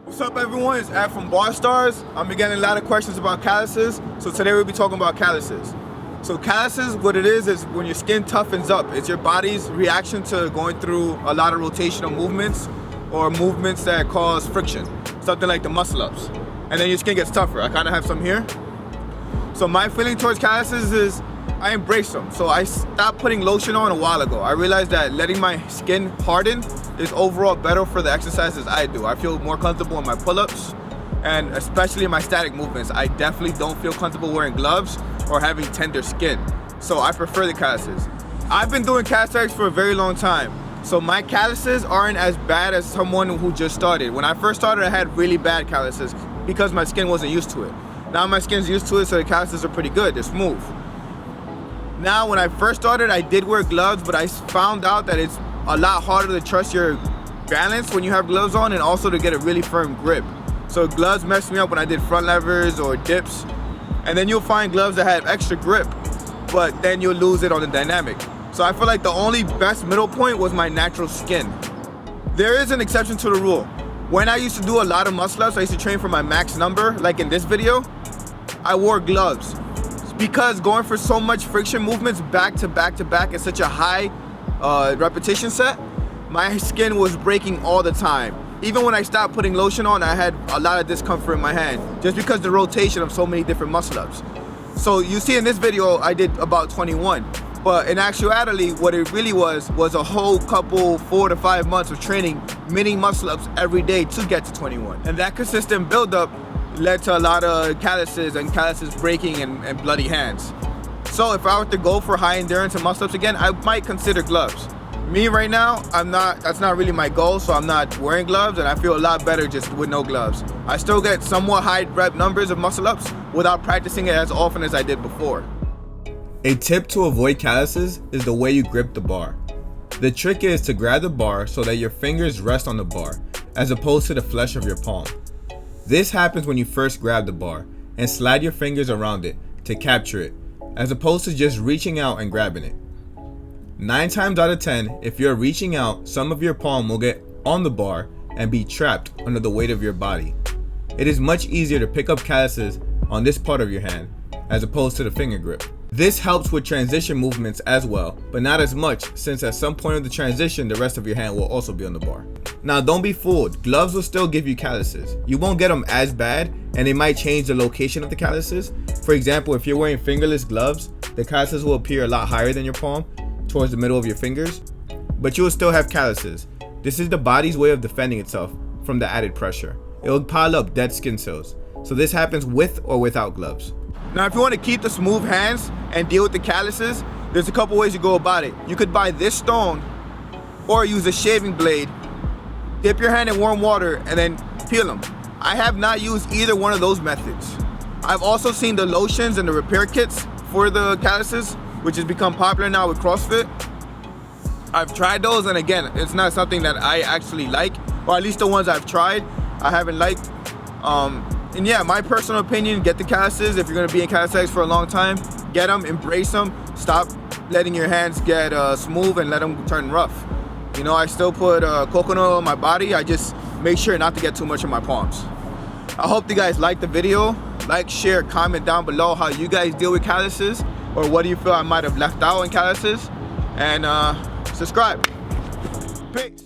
What's up everyone, it's Ad from Barstarzz. I'm getting a lot of questions about calluses, so today we'll be talking about calluses. So calluses, what it is when your skin toughens up. It's your body's reaction to going through a lot of rotational movements or movements that cause friction, something like the muscle ups. And then your skin gets tougher. I kind of have some here. So my feeling towards calluses is I embrace them. So I stopped putting lotion on a while ago. I realized that letting my skin harden is overall better for the exercises I do. I feel more comfortable in my pull-ups and especially in my static movements. I definitely don't feel comfortable wearing gloves or having tender skin. So I prefer the calluses. I've been doing calisthenics for a very long time. So my calluses aren't as bad as someone who just started. When I first started, I had really bad calluses because my skin wasn't used to it. Now my skin's used to it, so the calluses are pretty good, they're smooth. Now when I first started, I did wear gloves, but I found out that it's a lot harder to trust your balance when you have gloves on and also to get a really firm grip. So gloves messed me up when I did front levers or dips. And then you'll find gloves that have extra grip, but then you'll lose it on the dynamic. So I feel like the only best middle point was my natural skin. There is an exception to the rule. When I used to do a lot of muscle ups, I used to train for my max number, like in this video, I wore gloves. Because going for so much friction movements back to back to back at such a high repetition set, my skin was breaking all the time. Even when I stopped putting lotion on, I had a lot of discomfort in my hand just because the rotation of so many different muscle ups. So you see in this video, I did about 21. But in actuality, what it really was a whole couple 4 to 5 months of training mini muscle ups every day to get to 21. And that consistent buildup led to a lot of calluses and calluses breaking and bloody hands. So if I were to go for high endurance and muscle ups again, I might consider gloves. Me right now, that's not really my goal, so I'm not wearing gloves and I feel a lot better just with no gloves. I still get somewhat high rep numbers of muscle ups without practicing it as often as I did before. A tip to avoid calluses is the way you grip the bar. The trick is to grab the bar so that your fingers rest on the bar, as opposed to the flesh of your palm. This happens when you first grab the bar and slide your fingers around it to capture it, as opposed to just reaching out and grabbing it. 9 times out of 10, if you're reaching out, some of your palm will get on the bar and be trapped under the weight of your body. It is much easier to pick up calluses on this part of your hand, as opposed to the finger grip. This helps with transition movements as well, but not as much, since at some point of the transition, the rest of your hand will also be on the bar. Now don't be fooled, gloves will still give you calluses. You won't get them as bad, and they might change the location of the calluses. For example, if you're wearing fingerless gloves, the calluses will appear a lot higher than your palm, towards the middle of your fingers, but you will still have calluses. This is the body's way of defending itself from the added pressure. It will pile up dead skin cells. So this happens with or without gloves. Now if you want to keep the smooth hands and deal with the calluses, there's a couple ways to go about it. You could buy this stone or use a shaving blade, dip your hand in warm water and then peel them. I have not used either one of those methods. I've also seen the lotions and the repair kits for the calluses, which has become popular now with CrossFit. I've tried those, and again, it's not something that I actually like, or at least the ones I've tried, I haven't liked. And yeah, my personal opinion, get the calluses. If you're gonna be in calisthenics for a long time, get them, embrace them, stop letting your hands get smooth and let them turn rough. You know, I still put coconut oil on my body, I just make sure not to get too much on my palms. I hope you guys liked the video. Like, share, comment down below how you guys deal with calluses, or what do you feel I might have left out in calluses, and subscribe. Peace.